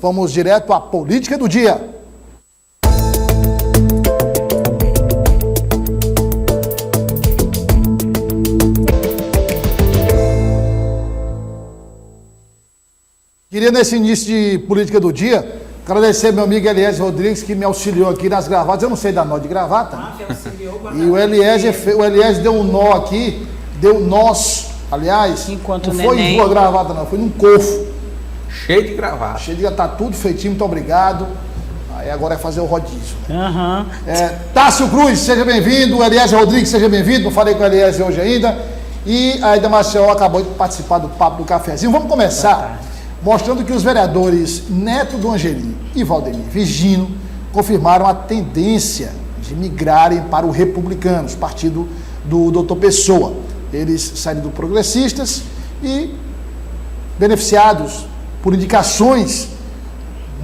Vamos direto à política do dia. Queria, nesse início de política do dia, agradecer meu amigo Eliezer Rodrigues, que me auxiliou aqui nas gravatas. Eu não sei dar nó de gravata. E o Eliezer deu um nó aqui, deu nós, aliás, enquanto não foi em duas gravatas não, foi num cofo. Cheio de gravata. Cheio de gravata, tá tudo feitinho, muito obrigado. Aí agora é fazer o rodízio. Uhum. Tássio Cruz, seja bem-vindo. Eliezer Rodrigues, seja bem-vindo. Eu falei com o Eliezer hoje ainda. E a Aida Maceió acabou de participar do Papo do Cafezinho. Vamos começar mostrando que os vereadores Neto do Angelim e Valdemir Vigino confirmaram a tendência de migrarem para o Republicanos, partido do Dr. Pessoa. Eles saíram do Progressistas e, beneficiados por indicações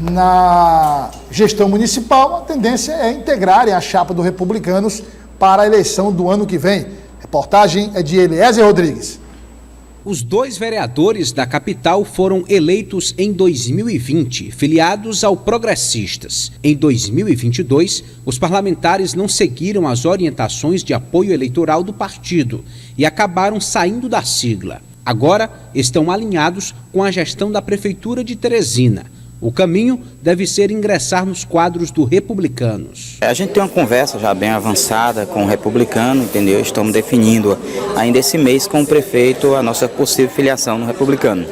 na gestão municipal, a tendência é integrarem a chapa do Republicanos para a eleição do ano que vem. A reportagem é de Eliezer Rodrigues. Os dois vereadores da capital foram eleitos em 2020, filiados ao Progressistas. Em 2022, os parlamentares não seguiram as orientações de apoio eleitoral do partido e acabaram saindo da sigla. Agora estão alinhados com a gestão da Prefeitura de Teresina. O caminho deve ser ingressar nos quadros do Republicanos. A gente tem uma conversa já bem avançada com o Republicano, entendeu? Estamos definindo ainda esse mês com o prefeito a nossa possível filiação no Republicano.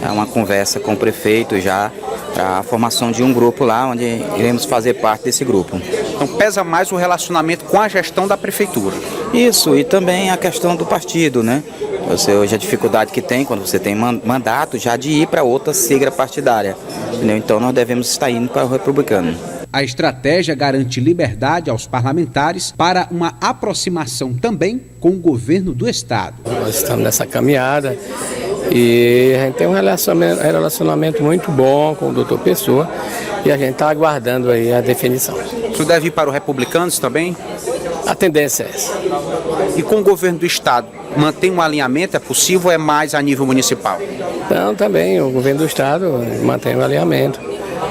É uma conversa com o prefeito já para a formação de um grupo lá, onde iremos fazer parte desse grupo. Então pesa mais o relacionamento com a gestão da prefeitura. Isso, e também a questão do partido, né? Você, hoje a dificuldade que tem quando você tem mandato já de ir para outra sigla partidária, entendeu? Então nós devemos estar indo para o Republicano. A estratégia garante liberdade aos parlamentares para uma aproximação também com o governo do estado. Nós estamos nessa caminhada e a gente tem um relacionamento muito bom com o doutor Pessoa e a gente está aguardando aí a definição. Isso deve ir para o Republicanos também? A tendência é essa. E com o governo do estado, mantém um alinhamento? É possível ou é mais a nível municipal? Então também o governo do estado mantém o alinhamento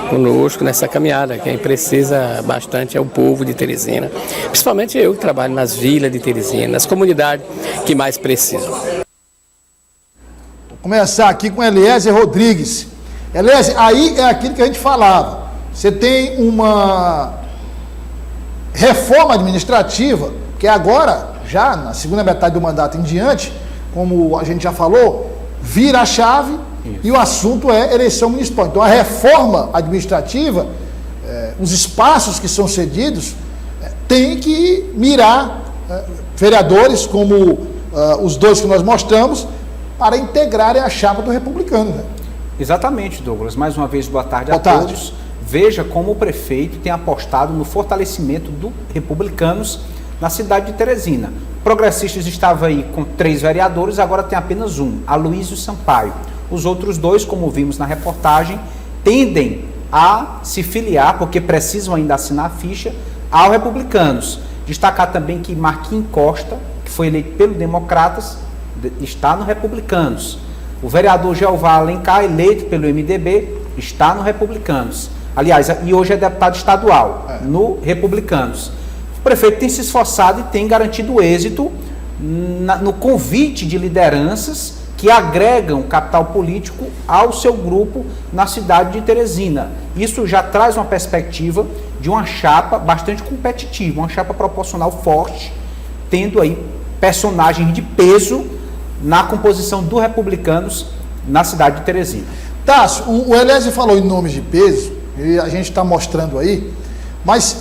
conosco nessa caminhada. Quem precisa bastante é o povo de Teresina, principalmente eu que trabalho nas vilas de Teresina, nas comunidades que mais precisam. Vou começar aqui com Eliezer Rodrigues. Eliezer, aí é aquilo que a gente falava. Você tem uma reforma administrativa, que agora, já na segunda metade do mandato em diante, como a gente já falou, vira a chave. Isso. E o assunto é eleição municipal. Então a reforma administrativa, os espaços que são cedidos, tem que mirar vereadores como os dois que nós mostramos, para integrarem a chapa do Republicano. Né? Exatamente, Douglas. Mais uma vez, boa tarde a todos. Veja como o prefeito tem apostado no fortalecimento do Republicanos na cidade de Teresina. O Progressistas estava aí com 3 vereadores, agora tem apenas um, Aloysio Sampaio. Os outros 2, como vimos na reportagem, tendem a se filiar, porque precisam ainda assinar a ficha, ao Republicanos. Destacar também que Marquinhos Costa, que foi eleito pelo Democratas, está no Republicanos. O vereador Jeová Alencar, eleito pelo MDB, está no Republicanos. Aliás, e hoje é deputado estadual, no Republicanos. O prefeito tem se esforçado e tem garantido êxito no convite de lideranças que agregam capital político ao seu grupo na cidade de Teresina. Isso já traz uma perspectiva de uma chapa bastante competitiva, uma chapa proporcional forte, tendo aí personagens de peso na composição do Republicanos na cidade de Teresina. Tássio, o Eliezer falou em nomes de peso, e a gente está mostrando aí, mas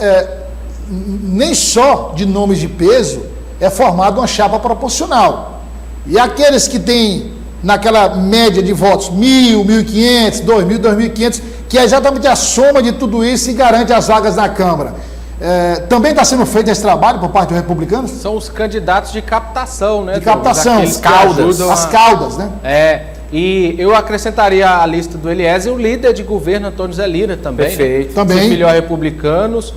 nem só de nomes de peso é formada uma chapa proporcional. E aqueles que têm naquela média de votos 1.000, 1.500, 2.000, 2.500, que é exatamente a soma de tudo isso e garante as vagas na Câmara. Também está sendo feito esse trabalho por parte dos republicanos? São os candidatos de captação, né? De captação, as caudas, né? E eu acrescentaria à lista do Eliezer o líder de governo, Antônio Zé Lira, também. Perfeito. Né? Também. Se filiou a Republicanos.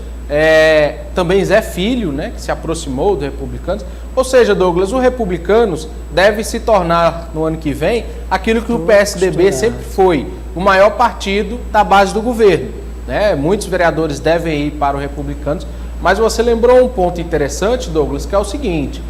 Também Zé Filho, né? Que se aproximou do Republicanos. Ou seja, Douglas, o Republicanos deve se tornar, no ano que vem, aquilo que o PSDB sempre foi. o maior partido da base do governo, né? Muitos vereadores devem ir para o Republicanos, mas você lembrou um ponto interessante, Douglas, que é o seguinte,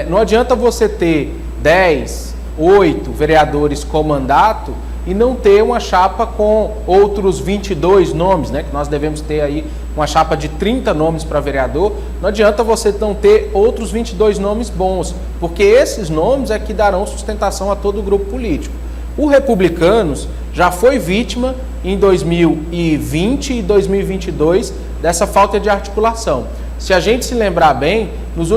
não adianta você ter 10, 8 vereadores com mandato e não ter uma chapa com outros 22 nomes, né? Que nós devemos ter aí uma chapa de 30 nomes para vereador. Não adianta você não ter outros 22 nomes bons, porque esses nomes é que darão sustentação a todo o grupo político. O Republicanos já foi vítima em 2020 e 2022 dessa falta de articulação. Se a gente se lembrar bem,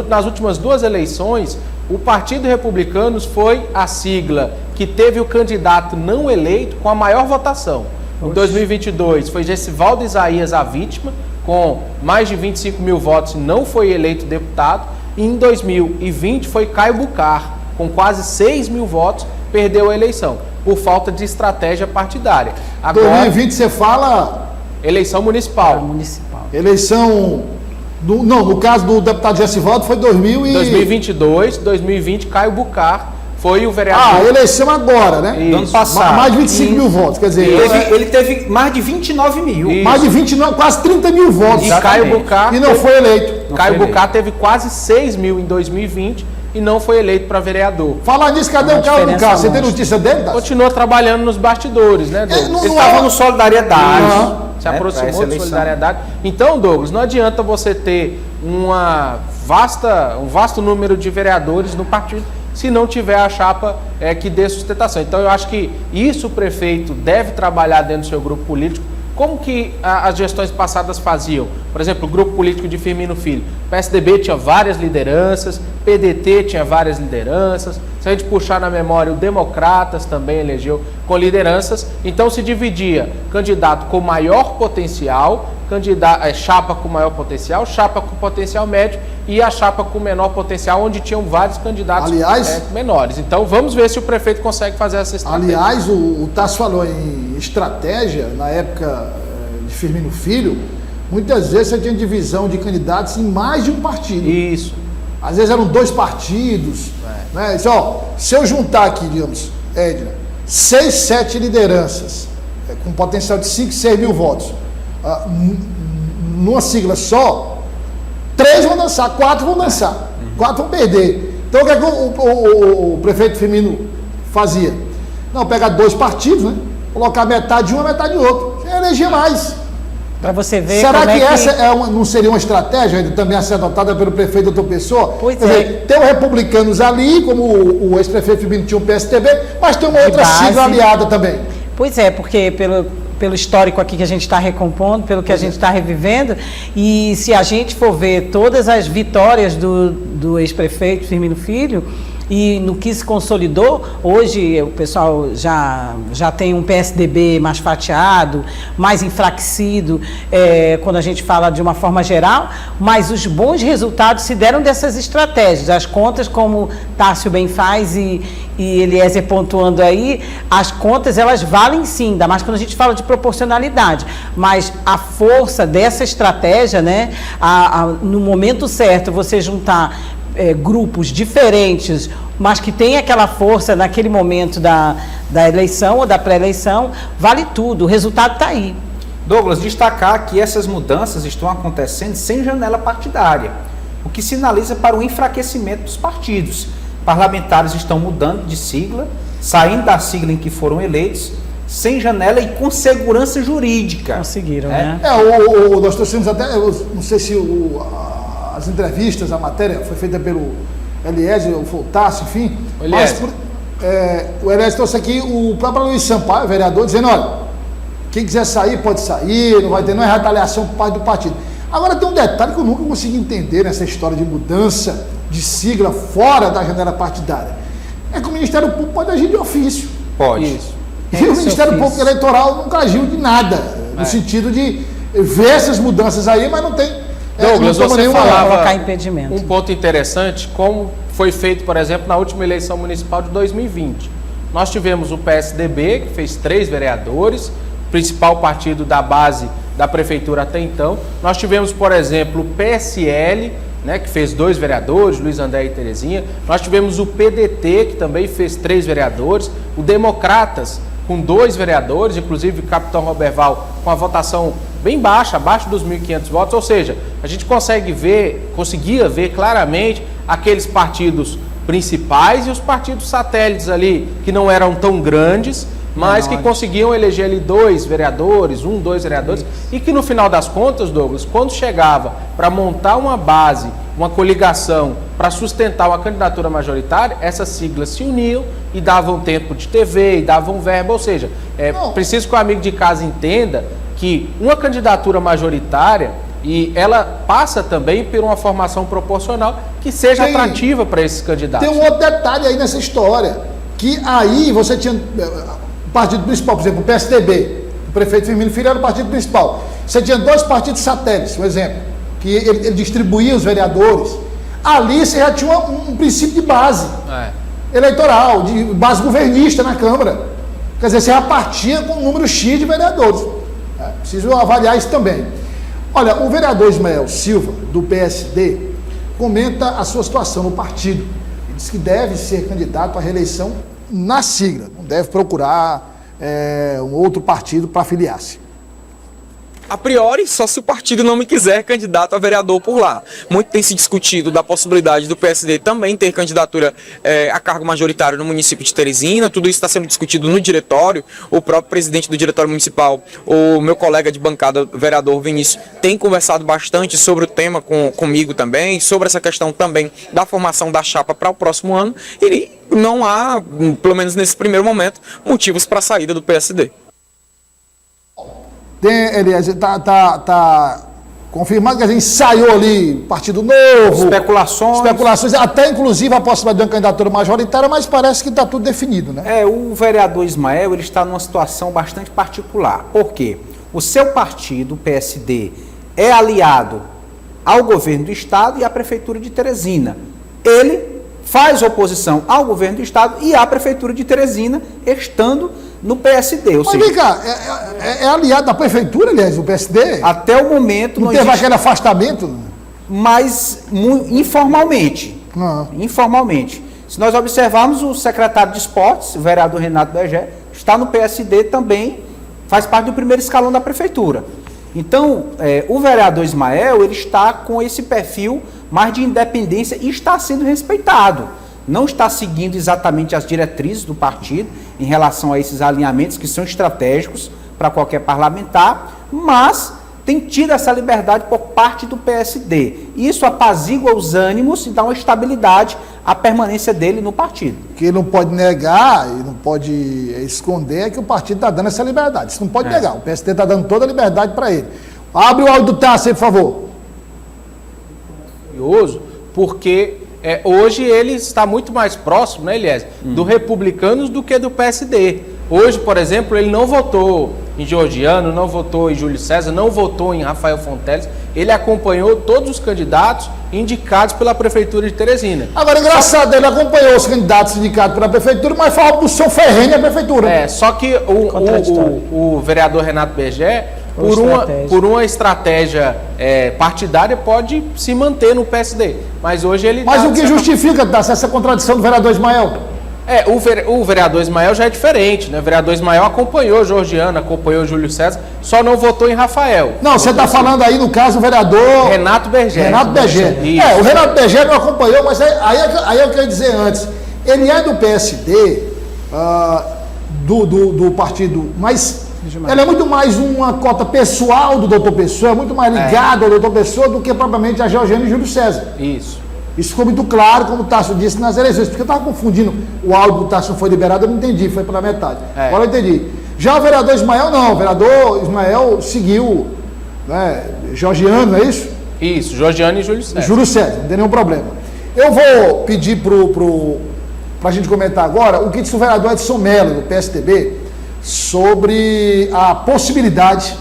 nas últimas 2 eleições, o Partido Republicanos foi a sigla que teve o candidato não eleito com a maior votação. Em 2022 foi Gessivaldo Isaías a vítima, com mais de 25 mil votos, não foi eleito deputado. E em 2020 foi Caio Bucar, com quase 6 mil votos, perdeu a eleição, por falta de estratégia partidária. Agora, 2020 você fala... Eleição municipal. Eleição... no caso do deputado Gessivaldo foi 2022, 2020, Caio Bucar foi o vereador. A eleição agora, né? Do ano passado. Mais de 25 mil votos, quer dizer... Ele teve mais de 29 mil. Mais de 29, quase 30 mil votos. E Caio Bucar... E não foi eleito. Caio Bucar teve quase 6 mil em 2020 e não foi eleito para vereador. Falar nisso, cadê o Caio Bucar? Você tem notícia dele, Dácio? Continua trabalhando nos bastidores, né, Douglas? Ele estava no Solidariedade. Se aproximou de Solidariedade. Então, Douglas, não adianta você ter um vasto número de vereadores no partido se não tiver a chapa que dê sustentação. Então, eu acho que isso o prefeito deve trabalhar dentro do seu grupo político. Como que as gestões passadas faziam? Por exemplo, o grupo político de Firmino Filho. O PSDB tinha várias lideranças, PDT tinha várias lideranças. Se a gente puxar na memória, o Democratas também elegeu com lideranças. Então se dividia candidato com maior potencial, chapa com maior potencial, chapa com potencial médio e a chapa com menor potencial, onde tinham vários candidatos menores. Então vamos ver se o prefeito consegue fazer essa estratégia. Aliás, o Tasso falou em estratégia na época de Firmino Filho. Muitas vezes você tinha divisão de candidatos em mais de um partido. Isso. Às vezes eram 2 partidos. Né? Então, se eu juntar aqui, digamos, Edna, 6, 7 lideranças, com potencial de 5, 6 mil votos, numa sigla só, 3 vão dançar, 4 vão dançar, 4 vão perder. Então, o que é que o prefeito Firmino fazia? Não, pegar 2 partidos, né? Colocar metade de um, metade de outro. Você elegia mais. Para você ver. Será que essa não seria uma estratégia também a ser adotada pelo prefeito doutor Pessoa? Pois Quer dizer, tem os Republicanos ali, como o ex-prefeito Firmino tinha o PSDB, mas tem uma outra sigla aliada também. Pois é, porque pelo histórico aqui que a gente está recompondo, pelo que a gente está revivendo, e se a gente for ver todas as vitórias do ex-prefeito Firmino Filho, e no que se consolidou, hoje o pessoal já tem um PSDB mais fatiado, mais enfraquecido, quando a gente fala de uma forma geral, mas os bons resultados se deram dessas estratégias. As contas, como Tássio bem faz e Eliezer pontuando aí, as contas elas valem sim, ainda mais quando a gente fala de proporcionalidade, mas a força dessa estratégia, né, no momento certo, você juntar grupos diferentes, mas que tem aquela força naquele momento da eleição ou da pré-eleição, vale tudo, o resultado está aí. Douglas, destacar que essas mudanças estão acontecendo sem janela partidária, o que sinaliza para o enfraquecimento dos partidos. Parlamentares estão mudando de sigla, saindo da sigla em que foram eleitos, sem janela e com segurança jurídica. Conseguiram, né? Nós trouxemos até, não sei se as entrevistas, a matéria foi feita pelo Eliezer, o Tássio, enfim. O Eliezer trouxe aqui o próprio Luiz Sampaio, vereador, dizendo, olha, quem quiser sair, pode sair, não vai ter nenhuma retaliação por parte do partido. Agora tem um detalhe que eu nunca consegui entender nessa história de mudança de sigla fora da janela partidária. É que o Ministério Público pode agir de ofício. Pode. Isso. E o Ministério Público Eleitoral nunca agiu de nada, no sentido de ver essas mudanças aí, mas não tem... Douglas, você falava impedimento. Um ponto interessante, como foi feito, por exemplo, na última eleição municipal de 2020. Nós tivemos o PSDB, que fez 3 vereadores, principal partido da base da prefeitura até então. Nós tivemos, por exemplo, o PSL, né, que fez 2 vereadores, Luiz André e Terezinha. Nós tivemos o PDT, que também fez 3 vereadores. O Democratas, com 2 vereadores, inclusive o capitão Roberval com a votação bem baixa, abaixo dos 1.500 votos, ou seja, a gente conseguia ver claramente aqueles partidos principais e os partidos satélites ali, que não eram tão grandes, mas que conseguiam eleger ali 2 vereadores, 2 vereadores, e que no final das contas, Douglas, quando chegava para montar uma base, uma coligação para sustentar uma candidatura majoritária, essas siglas se uniam e davam tempo de TV, e davam verba, ou seja, preciso que o amigo de casa entenda que uma candidatura majoritária, e ela passa também por uma formação proporcional que seja atrativa para esses candidatos. Tem um outro detalhe aí nessa história, que aí você tinha o partido principal, por exemplo, o PSDB, o prefeito Firmino Filho era o partido principal. Você tinha 2 partidos satélites, por exemplo, que ele distribuía os vereadores. Ali você já tinha um princípio de base eleitoral, de base governista na Câmara. Quer dizer, você já partia com um número X de vereadores. Preciso avaliar isso também. Olha, o vereador Ismael Silva, do PSD, comenta a sua situação no partido. Ele diz que deve ser candidato à reeleição na sigla, não deve procurar um outro partido para afiliar-se. A priori, só se o partido não me quiser candidato a vereador por lá. Muito tem se discutido da possibilidade do PSD também ter candidatura a cargo majoritário no município de Teresina. Tudo isso está sendo discutido no diretório. O próprio presidente do diretório municipal, o meu colega de bancada, o vereador Vinícius, tem conversado bastante sobre o tema comigo também, sobre essa questão também da formação da chapa para o próximo ano. E não há, pelo menos nesse primeiro momento, motivos para a saída do PSD. Eliezer, tá confirmado que a gente ensaiou ali Partido Novo. Especulações, até inclusive a possibilidade de uma candidatura majoritária, mas parece que está tudo definido, né? O vereador Ismael, ele está numa situação bastante particular. Por quê? O seu partido, o PSD, é aliado ao governo do estado e à prefeitura de Teresina. Ele faz oposição ao governo do estado e à prefeitura de Teresina, estando no PSD. Mas vem cá, é aliado da prefeitura, aliás, o PSD? Até o momento não teve aquele afastamento? Mas informalmente. Informalmente. Se nós observarmos, o secretário de esportes, o vereador Renato Berger, está no PSD também, faz parte do primeiro escalão da prefeitura. Então, o vereador Ismael, ele está com esse perfil mais de independência e está sendo respeitado. Não está seguindo exatamente as diretrizes do partido em relação a esses alinhamentos que são estratégicos para qualquer parlamentar, mas tem tido essa liberdade por parte do PSD. Isso apazigua os ânimos e dá uma estabilidade à permanência dele no partido. O que ele não pode negar e não pode esconder é que o partido está dando essa liberdade. Isso não pode negar. O PSD está dando toda a liberdade para ele. Abre o áudio do Tassi, por favor. Curioso, porque hoje ele está muito mais próximo, né, Eliezer, do Republicanos do que do PSD. Hoje, por exemplo, ele não votou em Georgiano, não votou em Júlio César, não votou em Rafael Fonteles. Ele acompanhou todos os candidatos indicados pela Prefeitura de Teresina. Agora, engraçado, ele acompanhou os candidatos indicados pela Prefeitura, mas foi uma oposição ferrenha à Prefeitura. Só que o vereador Renato Berger, por uma estratégia partidária, pode se manter no PSD. Mas hoje ele... Mas o que justifica, essa contradição do vereador Ismael? O vereador Ismael já é diferente, né? O vereador Ismael acompanhou Georgiano, acompanhou Júlio César, só não votou em Rafael. Não, você está falando aí, no caso, o vereador... Renato Berger. Renato Berger. O Renato Berger não acompanhou, mas aí eu quero dizer antes, ele é do PSD, do partido, mas ele é muito mais uma cota pessoal do doutor Pessoa, é muito mais ligado ao doutor Pessoa do que propriamente a Georgiano e Júlio César. Isso ficou muito claro, como o Tasso disse nas eleições, porque eu estava confundindo, o áudio do Tasso não foi liberado, eu não entendi, foi pela metade. Agora eu entendi. Já o vereador Ismael não, o vereador Ismael seguiu, né, Georgiano, não é isso? Isso, Georgiano e Júlio César. Júlio César, não tem nenhum problema. Eu vou pedir para a gente comentar agora o que disse o vereador Edson Mello, do PSDB, sobre a possibilidade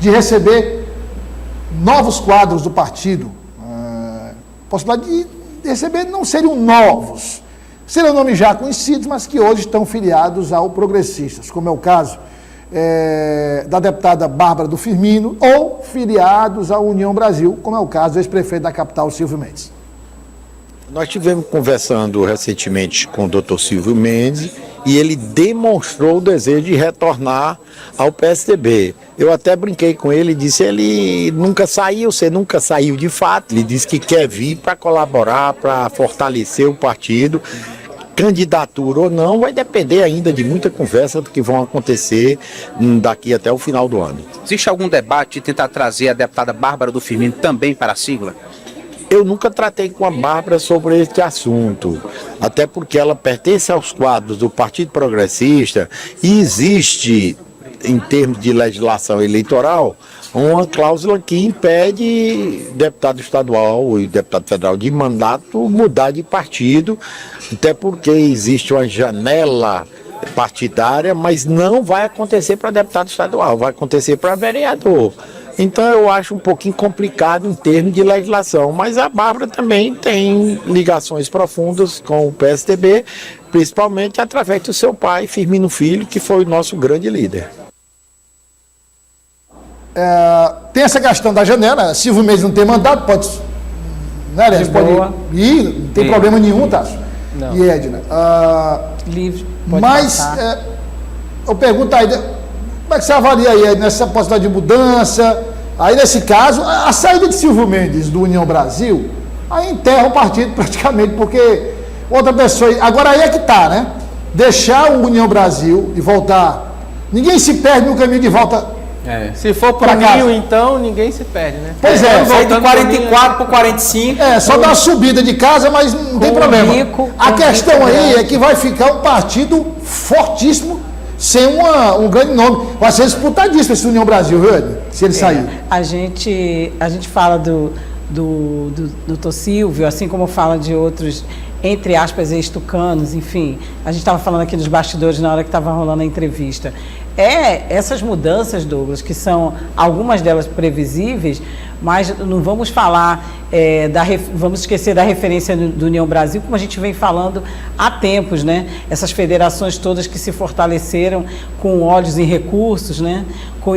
de receber novos quadros do partido. Possibilidade de receber não seriam novos, seriam nomes já conhecidos, mas que hoje estão filiados ao Progressistas, como é o caso da deputada Bárbara do Firmino, ou filiados à União Brasil, como é o caso do ex-prefeito da capital, Silvio Mendes. Nós estivemos conversando recentemente com o doutor Silvio Mendes e ele demonstrou o desejo de retornar ao PSDB. Eu até brinquei com ele, disse, ele nunca saiu, você nunca saiu de fato. Ele disse que quer vir para colaborar, para fortalecer o partido. Candidatura ou não, vai depender ainda de muita conversa do que vão acontecer daqui até o final do ano. Existe algum debate de tentar trazer a deputada Bárbara do Firmino também para a sigla? Eu nunca tratei com a Bárbara sobre este assunto, até porque ela pertence aos quadros do Partido Progressista e existe, em termos de legislação eleitoral, uma cláusula que impede deputado estadual e deputado federal de mandato mudar de partido, até porque existe uma janela partidária, mas não vai acontecer para deputado estadual, vai acontecer para vereador. Então eu acho um pouquinho complicado em termos de legislação, mas a Bárbara também tem ligações profundas com o PSDB, principalmente através do seu pai, Firmino Filho, que foi o nosso grande líder. Tem essa questão da janela, Silvio Mendes não tem mandato, pode... Né, Aliás, pode ir, não tem problema nenhum, Tássio e Edna. Livre, mas eu pergunto aí, como é que você avalia aí, Edna, essa possibilidade de mudança? Aí nesse caso, a saída de Silvio Mendes do União Brasil, aí enterra o partido praticamente, porque outra pessoa... Agora aí é que tá, né? Deixar o União Brasil e voltar... Ninguém se perde no caminho de volta... Se for para caminho, então, ninguém se perde, né? Pois é, sair de 44 para 45. Só dá uma subida de casa, mas não tem problema. A questão aí é que vai ficar um partido fortíssimo, sem um grande nome. Vai ser disputadíssimo esse União Brasil, viu, Edna? Se ele sair. A gente fala do Dr. Silvio, assim como fala de outros, entre aspas, ex-tucanos, enfim. A gente estava falando aqui nos bastidores na hora que estava rolando a entrevista. Essas mudanças, Douglas, que são algumas delas previsíveis, mas não vamos falar, vamos esquecer da referência do União Brasil, como a gente vem falando há tempos, né? Essas federações todas que se fortaleceram com olhos em recursos, né?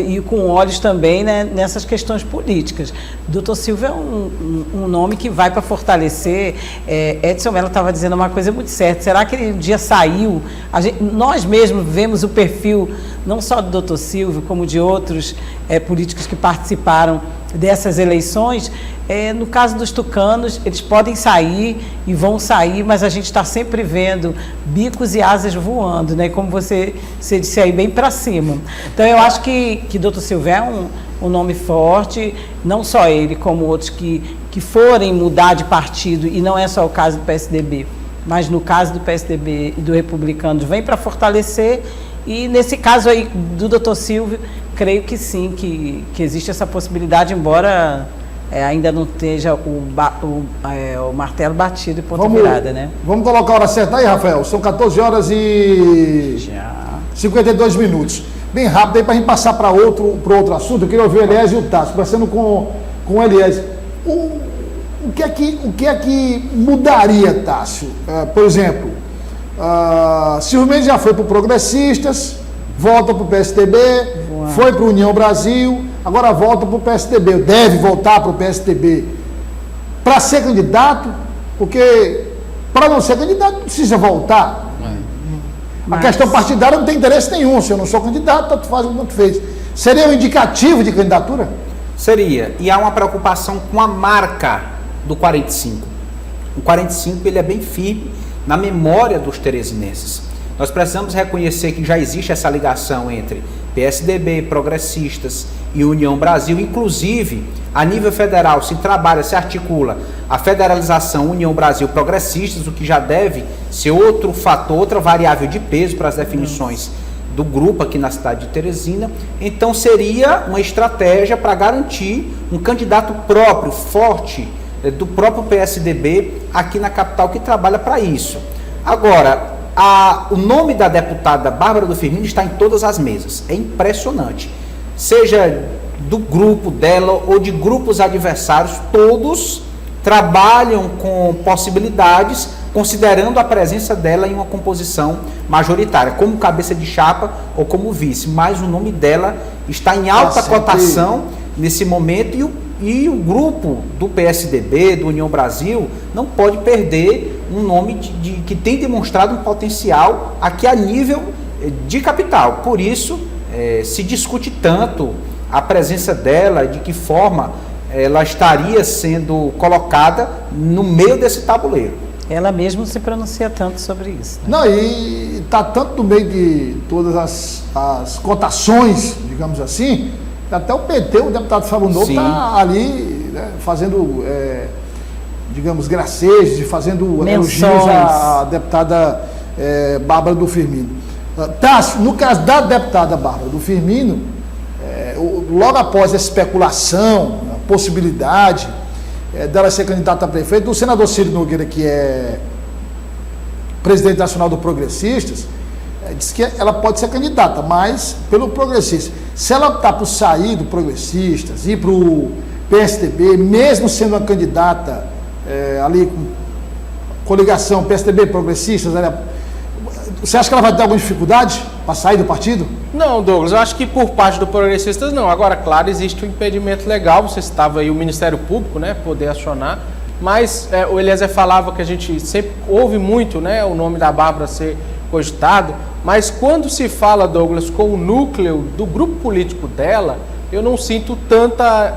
E com olhos também, né, nessas questões políticas. Doutor Silvio é um nome que vai para fortalecer. Edson Mello estava dizendo uma coisa muito certa. Será que ele um dia saiu? Nós mesmos vemos o perfil não só do doutor Silvio, como de outros políticos que participaram dessas eleições. No caso dos tucanos, eles podem sair e vão sair, mas a gente está sempre vendo bicos e asas voando, né? Como você disse aí, bem para cima. Então, eu acho que doutor Silvio é um nome forte, não só ele, como outros que forem mudar de partido, e não é só o caso do PSDB, mas no caso do PSDB e do Republicanos, vem para fortalecer. E nesse caso aí do doutor Silvio, creio que sim, que existe essa possibilidade, embora ainda não esteja o martelo batido e ponta virada, né? Vamos colocar a hora certa aí, Rafael. São 14 horas e 52 minutos. Bem rápido aí para a gente passar para outro assunto. Eu queria ouvir o Eliezer e o Tássio, conversando com o Eliezer. O que é que mudaria, Tássio? Por exemplo, Silvio Mendes já foi para o Progressistas, volta para o PSDB, foi para o União Brasil, agora volta para o PSDB, deve voltar para o PSDB para ser candidato, porque para não ser candidato não precisa voltar. A questão partidária não tem interesse nenhum. Se eu não sou candidato, tanto faz quanto fez. Seria um indicativo de candidatura? Seria. E há uma preocupação com a marca do 45. O 45 ele é bem firme na memória dos teresinenses. Nós precisamos reconhecer que já existe essa ligação entre PSDB, Progressistas e União Brasil. Inclusive, a nível federal se trabalha, se articula a federalização União Brasil Progressistas, o que já deve ser outro fator, outra variável de peso para as definições do grupo aqui na cidade de Teresina. Então seria uma estratégia para garantir um candidato próprio, forte, do próprio PSDB aqui na capital, que trabalha para isso. Agora, o nome da deputada Bárbara do Firmino está em todas as mesas. É impressionante. Seja do grupo dela ou de grupos adversários, todos trabalham com possibilidades, considerando a presença dela em uma composição majoritária, como cabeça de chapa ou como vice. Mas o nome dela está em alta cotação nesse momento, e E o grupo do PSDB, do União Brasil, não pode perder um nome que tem demonstrado um potencial aqui a nível de capital. Por isso, se discute tanto a presença dela, de que forma ela estaria sendo colocada no meio desse tabuleiro. Ela mesma se pronuncia tanto sobre isso. Né? Não, e está tanto no meio de todas as cotações, digamos assim, que até o PT, o deputado Fábio Novo, está ali, né, fazendo, digamos, gracejos e fazendo elogios à deputada Bárbara do Firmino. Tássio, no caso da deputada Bárbara do Firmino, logo após a especulação, a possibilidade dela ser candidata a prefeito, o senador Ciro Nogueira, que é presidente nacional do Progressistas, disse que ela pode ser candidata, mas pelo Progressistas. Se ela optar por sair do Progressistas, ir para o PSDB, mesmo sendo uma candidata ali com coligação PSDB, Progressistas, você acha que ela vai ter alguma dificuldade para sair do partido? Não, Douglas, eu acho que por parte do Progressistas não. Agora, claro, existe um impedimento legal, você estava aí o Ministério Público, né, poder acionar, mas o Eliezer falava que a gente sempre ouve muito, né, o nome da Bárbara ser cogitado, mas quando se fala, Douglas, com o núcleo do grupo político dela, eu não sinto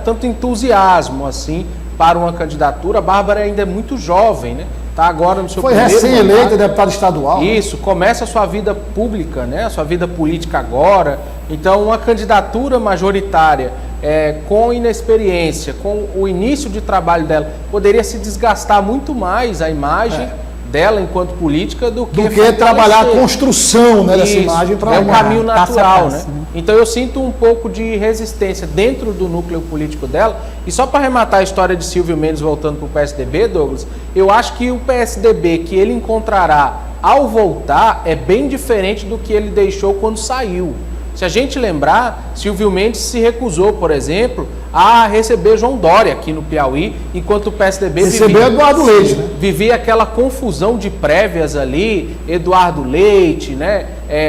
tanto entusiasmo assim para uma candidatura. A Bárbara ainda é muito jovem, né? Está agora no seu primeiro mandato. Foi recém-eleita deputada estadual. Isso, né? Começa a sua vida pública, né? A sua vida política agora. Então, uma candidatura majoritária com inexperiência, com o início de trabalho dela, poderia se desgastar muito mais a imagem dela enquanto política do que trabalhar a construção, né, dessa imagem para um caminho natural, né? Então eu sinto um pouco de resistência dentro do núcleo político dela. E só para arrematar a história de Silvio Mendes voltando para o PSDB, Douglas, eu acho que o PSDB que ele encontrará ao voltar é bem diferente do que ele deixou quando saiu. Se a gente lembrar, Silvio Mendes se recusou, por exemplo, a receber João Dória aqui no Piauí, enquanto o PSDB vivia aquela confusão de prévias ali, Eduardo Leite, né,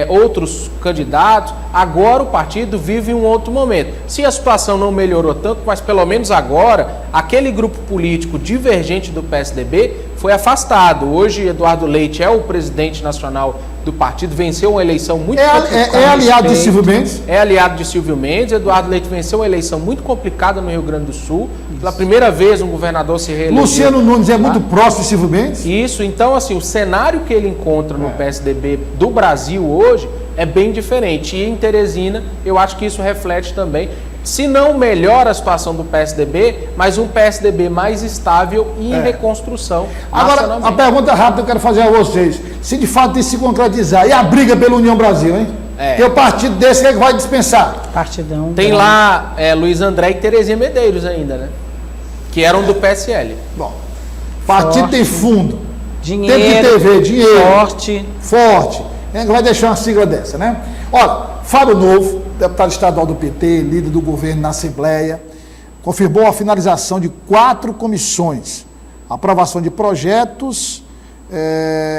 outros candidatos. Agora o partido vive um outro momento. Se a situação não melhorou tanto, mas pelo menos agora, aquele grupo político divergente do PSDB foi afastado. Hoje, Eduardo Leite é o presidente nacional do partido, venceu uma eleição muito complicada. É aliado de Silvio Mendes? É aliado de Silvio Mendes. Eduardo Leite venceu uma eleição muito complicada no Rio Grande do Sul. Pela primeira vez um governador se reelegeu. Luciano Nunes é muito próximo de Silvio Mendes? Isso, então assim, o cenário que ele encontra no PSDB do Brasil hoje é bem diferente. E em Teresina, eu acho que isso reflete também, se não melhora a situação do PSDB, mas um PSDB mais estável e em reconstrução. Agora, a pergunta rápida que eu quero fazer a vocês, se de fato isso se concretizar, e a briga pela União Brasil, hein? Tem um partido desse que vai dispensar? Partidão. Tem lá Luiz André e Terezinha Medeiros ainda, né? Que eram do PSL. Bom, partido forte, tem fundo, dinheiro, tempo de TV, dinheiro. Forte. Vai deixar uma sigla dessa, né? Olha, Fábio Novo, deputado estadual do PT, líder do governo na Assembleia, confirmou a finalização de 4 comissões, aprovação de projetos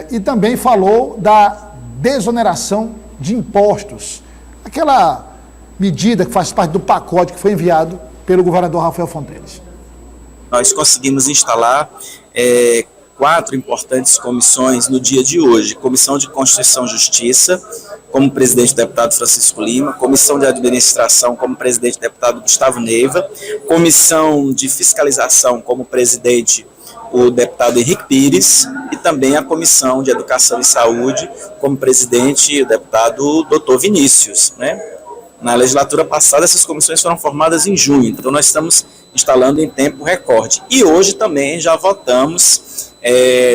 e também falou da desoneração de impostos. Aquela medida que faz parte do pacote que foi enviado pelo governador Rafael Fonteles. Nós conseguimos instalar 4 importantes comissões no dia de hoje. Comissão de Constituição e Justiça, como presidente o deputado Francisco Lima, Comissão de Administração, como presidente o deputado Gustavo Neiva, Comissão de Fiscalização, como presidente o deputado Henrique Pires, e também a Comissão de Educação e Saúde, como presidente o deputado Dr. Vinícius, né? Na legislatura passada, essas comissões foram formadas em junho, então nós estamos instalando em tempo recorde. E hoje também já votamos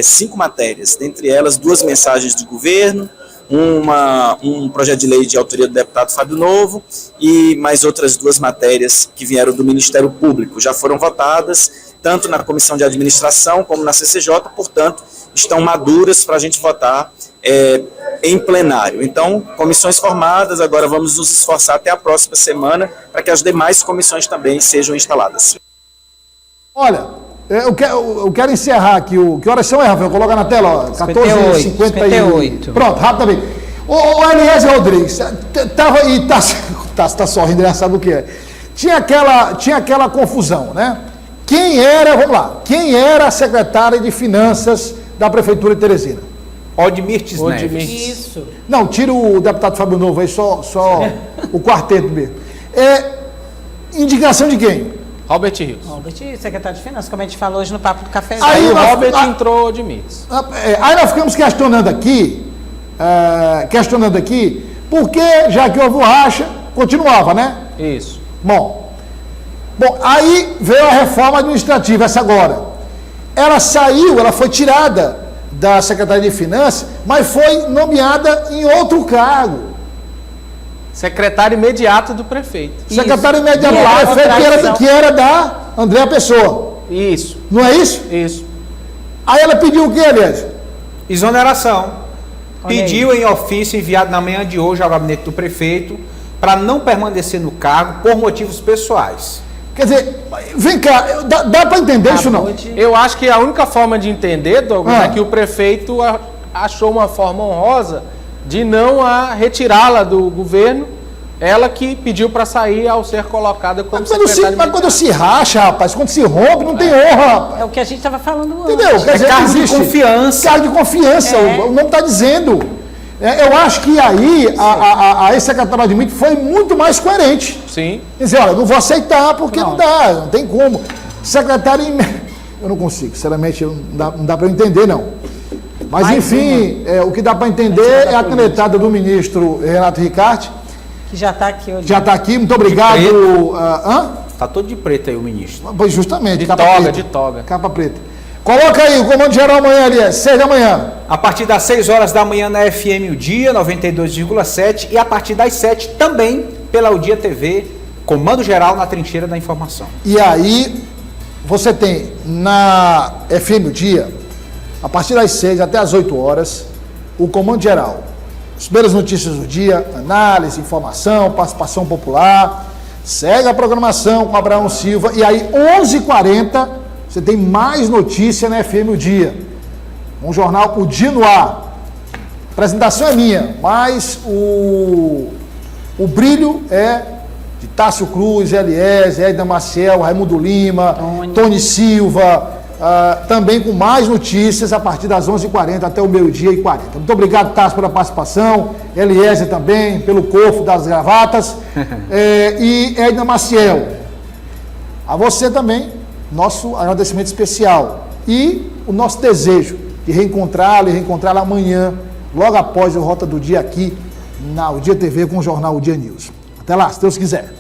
5 matérias, dentre elas 2 mensagens de governo, um projeto de lei de autoria do deputado Fábio Novo e mais outras 2 matérias que vieram do Ministério Público. Já foram votadas, tanto na Comissão de Administração como na CCJ, portanto, estão maduras para a gente votar em plenário. Então, comissões formadas, agora vamos nos esforçar até a próxima semana para que as demais comissões também sejam instaladas. Olha, eu quero encerrar aqui. Que horas são, Rafael? Coloca na tela, 14h58. Pronto, rapidamente. O Eliezer Rodrigues, está sorrindo, ele já sabe o que é. tinha aquela confusão, né? Quem era a secretária de Finanças da Prefeitura de Teresina? Odmirtes Neves. Isso. Não, tira o deputado Fábio Novo aí, só o quarteto mesmo. Indicação de quem? Robert Rios. Robert, secretário de Finanças, como a gente falou hoje no Papo do Café. Aí o Robert entrou de Mites. Aí nós ficamos questionando aqui, porque já que houve o racha, continuava, né? Isso. Bom, aí veio a reforma administrativa, essa agora. Ela foi tirada da Secretaria de Finanças, mas foi nomeada em outro cargo. Secretário imediato do prefeito. Secretário imediato do prefeito, que era da Andréa Pessoa. Isso. Não é isso? Isso. Aí ela pediu o quê, aliás? Exoneração. Olha Pediu em ofício enviado na manhã de hoje ao gabinete do prefeito para não permanecer no cargo por motivos pessoais. Quer dizer, vem cá, dá para entender isso não? Eu acho que a única forma de entender, Douglas, é que o prefeito achou uma forma honrosa de não retirá-la do governo, ela que pediu para sair ao ser colocada como secretária. Mas quando se racha, rapaz, quando se rompe, não tem honra, rapaz. É o que a gente estava falando antes. Entendeu? Quer dizer, cargo de existe confiança. Cargo de confiança, o nome está dizendo. Eu acho que aí a ex-secretária de Mídia foi muito mais coerente. Sim. Quer dizer, olha, não vou aceitar porque não dá, não tem como. Secretário, eu não consigo, sinceramente, não dá para eu entender, não. Mas enfim, o que dá para entender é a canetada do ministro Renato Ricarte. Que já está aqui hoje. Já está aqui, muito obrigado. Está todo de preto aí o ministro. Pois justamente, de toga. Capa preta. Coloca aí o comando geral amanhã, aliás, 6 da manhã. A partir das 6 horas da manhã na FM O Dia, 92,7 e a partir das 7 também pela O Dia TV, comando geral na trincheira da informação. E aí, você tem na FM O Dia, a partir das 6 até as 8 horas, o comando geral. As primeiras notícias do dia, análise, informação, participação popular. Segue a programação com Abraão Silva. E aí, 11h40, você tem mais notícia na FM O Dia. Um jornal, O Dia no Ar. A apresentação é minha, mas o brilho é de Tássio Cruz, Eliezer, Edna Maciel, Raimundo Lima, Tony Silva, também com mais notícias a partir das 11h40 até o meio-dia e 40. Muito obrigado, Tássio, pela participação, Eliezer também, pelo corpo das gravatas, e Edna Maciel. A você também, nosso agradecimento especial e o nosso desejo de reencontrá-lo e reencontrá-la amanhã, logo após o Rota do Dia aqui na O Dia TV com o jornal O Dia News. Até lá, se Deus quiser.